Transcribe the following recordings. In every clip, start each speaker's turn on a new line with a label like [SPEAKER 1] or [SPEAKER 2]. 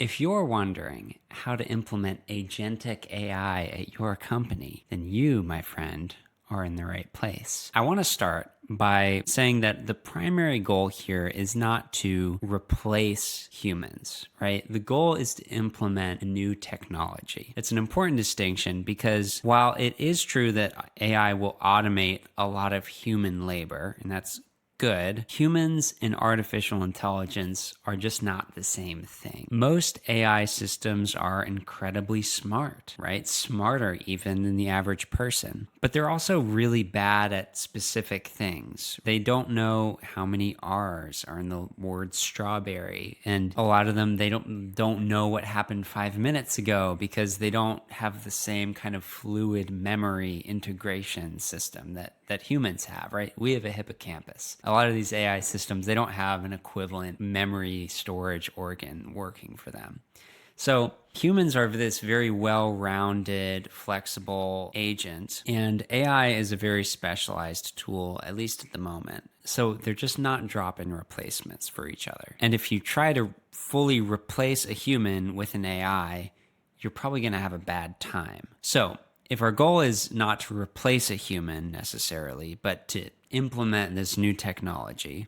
[SPEAKER 1] If you're wondering how to implement agentic AI at your company, then you, my friend, are in the right place. I want to start by saying that the primary goal here is not to replace humans, right? The goal is to implement a new technology. It's an important distinction because while it is true that AI will automate a lot of human labor, and that's good, humans and artificial intelligence are just not the same thing. Most AI systems are incredibly smart, right? Smarter even than the average person. But they're also really bad at specific things. They don't know how many R's are in the word strawberry. And a lot of them, they don't know what happened 5 minutes ago because they don't have the same kind of fluid memory integration system that humans have, right? We have a hippocampus. A lot of these AI systems, they don't have an equivalent memory storage organ working for them. So humans are this very well-rounded, flexible agent, and AI is a very specialized tool, at least at the moment. So they're just not drop-in replacements for each other. And if you try to fully replace a human with an AI, you're probably going to have a bad time. So if our goal is not to replace a human necessarily, but to implement this new technology,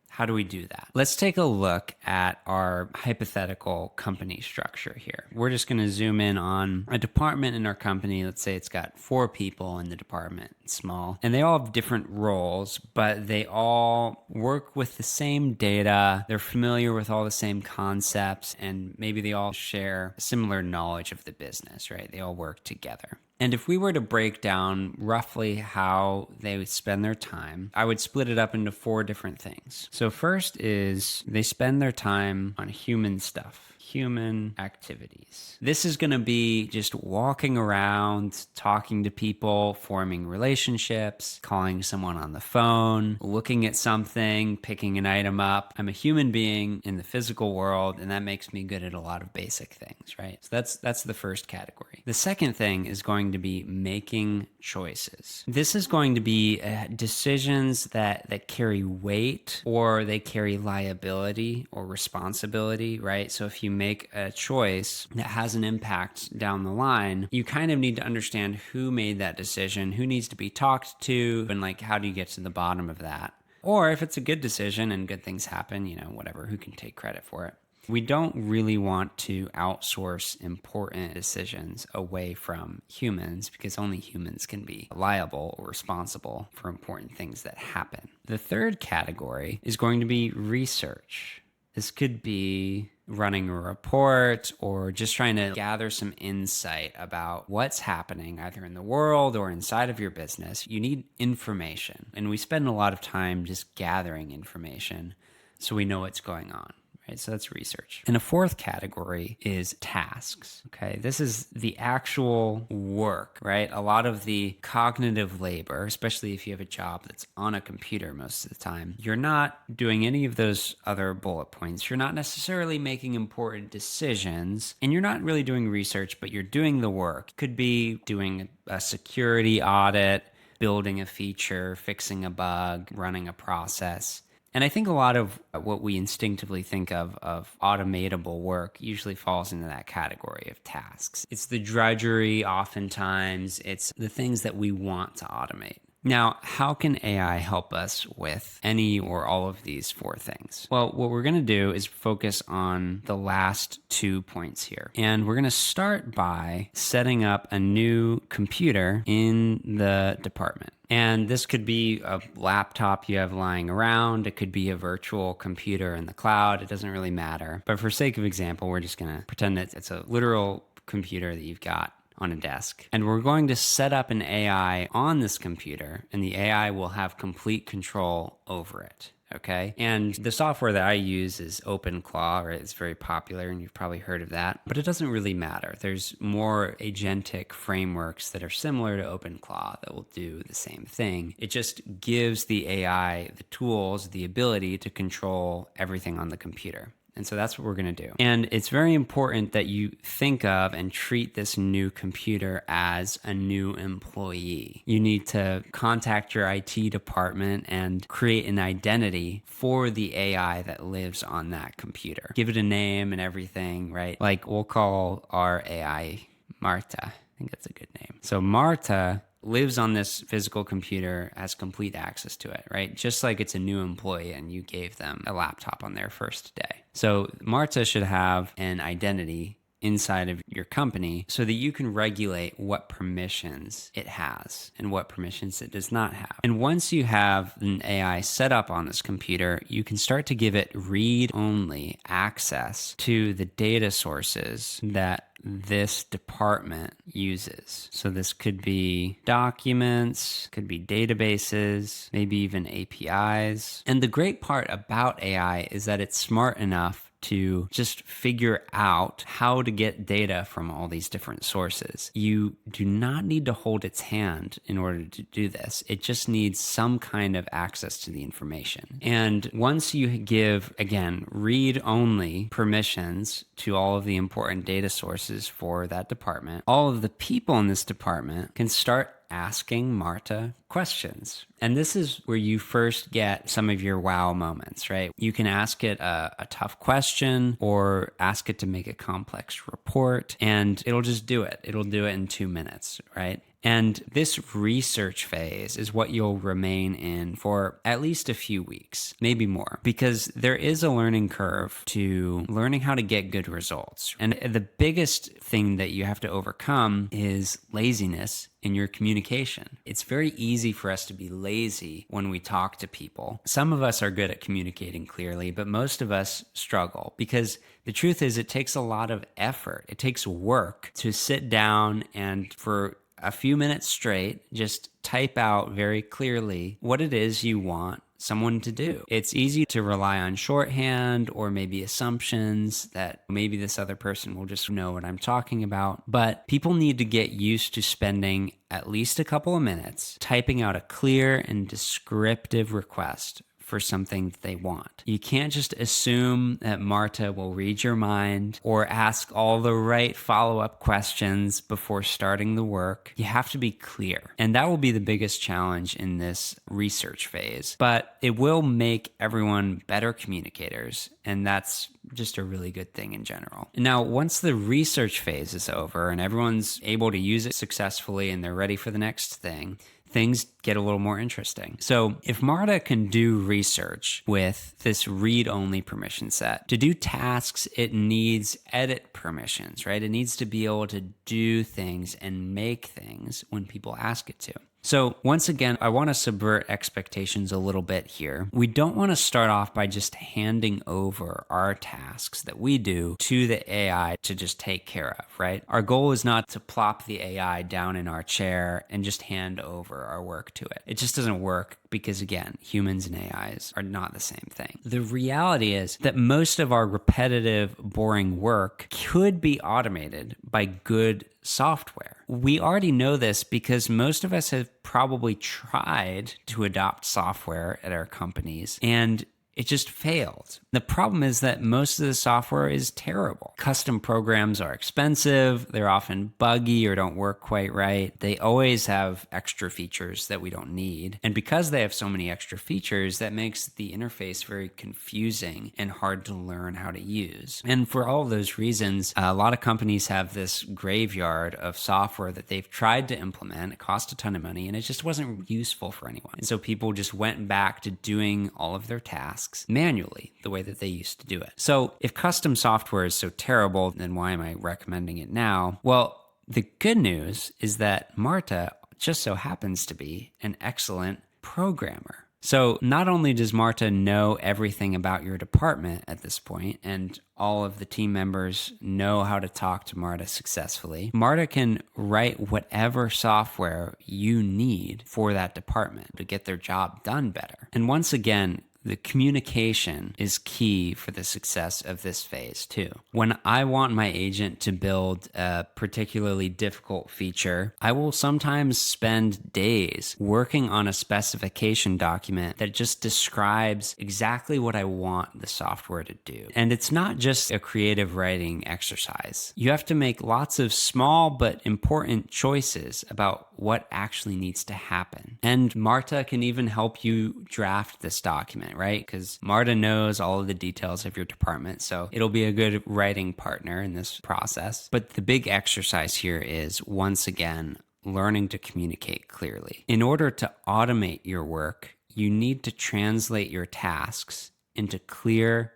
[SPEAKER 1] how do we do that? Let's take a look at our hypothetical company structure here. We're just going to zoom in on a department in our company. Let's say it's got 4 people in the department, it's small, and they all have different roles, but they all work with the same data. They're familiar with all the same concepts, and maybe they all share similar knowledge of the business, right? They all work together. And if we were to break down roughly how they would spend their time, I would split it up into 4 different things. So first is they spend their time on human stuff, human activities. This is going to be just walking around, talking to people, forming relationships, calling someone on the phone, looking at something, picking an item up. I'm a human being in the physical world, and that makes me good at a lot of basic things, right? So that's the first category. The second thing is going to be making choices. This is going to be decisions that carry weight, or they carry liability or responsibility, right? So if you make a choice that has an impact down the line, you kind of need to understand who made that decision, who needs to be talked to, and like, how do you get to the bottom of that? Or if it's a good decision and good things happen, whatever, who can take credit for it? We don't really want to outsource important decisions away from humans because only humans can be liable or responsible for important things that happen. The third category is going to be research. This could be running a report or just trying to gather some insight about what's happening either in the world or inside of your business. You need information, and we spend a lot of time just gathering information so we know what's going on. Right, so that's research. And a fourth category is tasks. Okay, this is the actual work, right? A lot of the cognitive labor, especially if you have a job that's on a computer most of the time, you're not doing any of those other bullet points. You're not necessarily making important decisions, and you're not really doing research, but you're doing the work. Could be doing a security audit, building a feature, fixing a bug, running a process. And I think a lot of what we instinctively think of automatable work usually falls into that category of tasks. It's the drudgery oftentimes. It's the things that we want to automate. Now, how can AI help us with any or all of these 4 things? Well, what we're going to do is focus on the last 2 points here. And we're going to start by setting up a new computer in the department. And this could be a laptop you have lying around. It could be a virtual computer in the cloud. It doesn't really matter. But for sake of example, we're just going to pretend that it's a literal computer that you've got on a desk. And we're going to set up an AI on this computer, and the AI will have complete control over it. Okay. And the software that I use is OpenClaw, right? It's very popular and you've probably heard of that, but it doesn't really matter. There's more agentic frameworks that are similar to OpenClaw that will do the same thing. It just gives the AI the tools, the ability to control everything on the computer. And so that's what we're going to do. And it's very important that you think of and treat this new computer as a new employee. You need to contact your IT department and create an identity for the AI that lives on that computer. Give it a name and everything, right? Like we'll call our AI Marta. I think that's a good name. So Marta lives on this physical computer, has complete access to it, right? Just like it's a new employee and you gave them a laptop on their first day. So Marta should have an identity inside of your company so that you can regulate what permissions it has and what permissions it does not have. And once you have an AI set up on this computer, you can start to give it read-only access to the data sources that this department uses. So this could be documents, could be databases, maybe even APIs. And the great part about AI is that it's smart enough to just figure out how to get data from all these different sources. You do not need to hold its hand in order to do this. It just needs some kind of access to the information. And once you give, again, read-only permissions to all of the important data sources for that department, all of the people in this department can start asking Marta questions. And this is where you first get some of your wow moments, right? You can ask it a tough question or ask it to make a complex report, and it'll just do it. It'll do it in 2 minutes, right? And this research phase is what you'll remain in for at least a few weeks, maybe more, because there is a learning curve to learning how to get good results. And the biggest thing that you have to overcome is laziness in your communication. It's very easy for us to be lazy when we talk to people. Some of us are good at communicating clearly, but most of us struggle because the truth is it takes a lot of effort. It takes work to sit down and for a few minutes straight, just type out very clearly what it is you want someone to do. It's easy to rely on shorthand or maybe assumptions that maybe this other person will just know what I'm talking about. But people need to get used to spending at least a couple of minutes typing out a clear and descriptive request for something that they want. You can't just assume that Marta will read your mind or ask all the right follow-up questions before starting the work. You have to be clear. And that will be the biggest challenge in this research phase. But it will make everyone better communicators. And that's just a really good thing in general. Now, once the research phase is over and everyone's able to use it successfully and they're ready for the next thing, things get a little more interesting. So if Marta can do research with this read-only permission set, to do tasks, it needs edit permissions, right? It needs to be able to do things and make things when people ask it to. So once again, I want to subvert expectations a little bit here. We don't want to start off by just handing over our tasks that we do to the AI to just take care of, right? Our goal is not to plop the AI down in our chair and just hand over our work to it. It just doesn't work because, again, humans and AIs are not the same thing. The reality is that most of our repetitive, boring work could be automated by good software. We already know this because most of us have probably tried to adopt software at our companies and it just failed. The problem is that most of the software is terrible. Custom programs are expensive. They're often buggy or don't work quite right. They always have extra features that we don't need. And because they have so many extra features, that makes the interface very confusing and hard to learn how to use. And for all of those reasons, a lot of companies have this graveyard of software that they've tried to implement. It cost a ton of money and it just wasn't useful for anyone. And so people just went back to doing all of their tasks manually, the way that they used to do it. So if custom software is so terrible, then why am I recommending it now? Well, the good news is that Marta just so happens to be an excellent programmer. So not only does Marta know everything about your department at this point, and all of the team members know how to talk to Marta successfully, Marta can write whatever software you need for that department to get their job done better. And once again, the communication is key for the success of this phase too. When I want my agent to build a particularly difficult feature, I will sometimes spend days working on a specification document that just describes exactly what I want the software to do. And it's not just a creative writing exercise. You have to make lots of small but important choices about what actually needs to happen. And Marta can even help you draft this document, right? Because Marta knows all of the details of your department, so it'll be a good writing partner in this process. But the big exercise here is, once again, learning to communicate clearly. In order to automate your work, you need to translate your tasks into clear,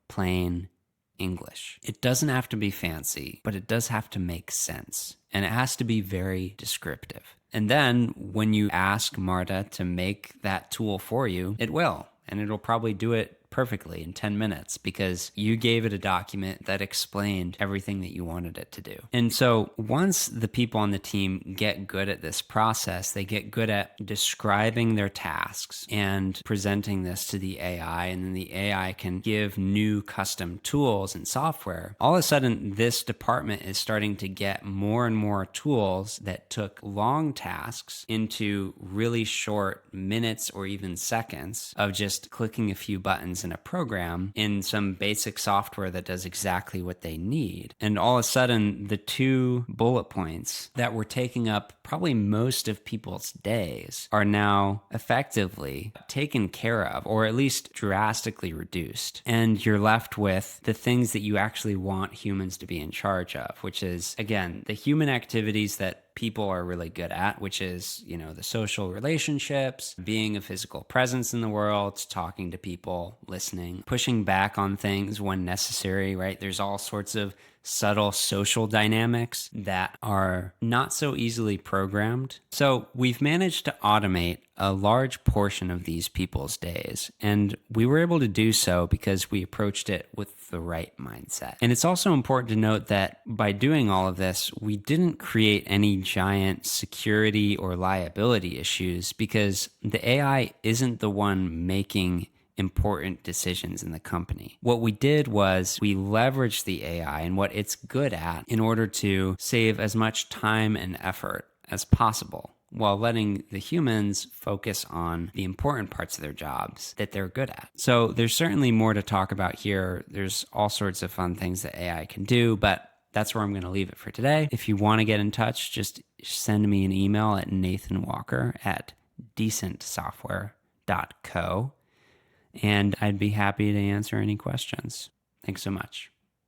[SPEAKER 1] plain English. It doesn't have to be fancy, but it does have to make sense. And it has to be very descriptive. And then when you ask Marta to make that tool for you, it will. And it'll probably do it perfectly in 10 minutes because you gave it a document that explained everything that you wanted it to do. And so once the people on the team get good at this process, they get good at describing their tasks and presenting this to the AI, and then the AI can give new custom tools and software. All of a sudden, this department is starting to get more and more tools that took long tasks into really short minutes or even seconds of just clicking a few buttons in a program in some basic software that does exactly what they need. And all of a sudden, the two bullet points that were taking up probably most of people's days are now effectively taken care of, or at least drastically reduced. And you're left with the things that you actually want humans to be in charge of, which is, again, the human activities that people are really good at, which is, the social relationships, being a physical presence in the world, talking to people, listening, pushing back on things when necessary, right? There's all sorts of subtle social dynamics that are not so easily programmed. So we've managed to automate a large portion of these people's days, and we were able to do so because we approached it with the right mindset. And it's also important to note that by doing all of this, we didn't create any giant security or liability issues because the AI isn't the one making important decisions in the company. What we did was we leveraged the AI and what it's good at in order to save as much time and effort as possible, while letting the humans focus on the important parts of their jobs that they're good at. So there's certainly more to talk about here. There's all sorts of fun things that AI can do, but that's where I'm going to leave it for today. If you want to get in touch, just send me an email at nathanwalker@decentsoftware.co, and I'd be happy to answer any questions. Thanks so much.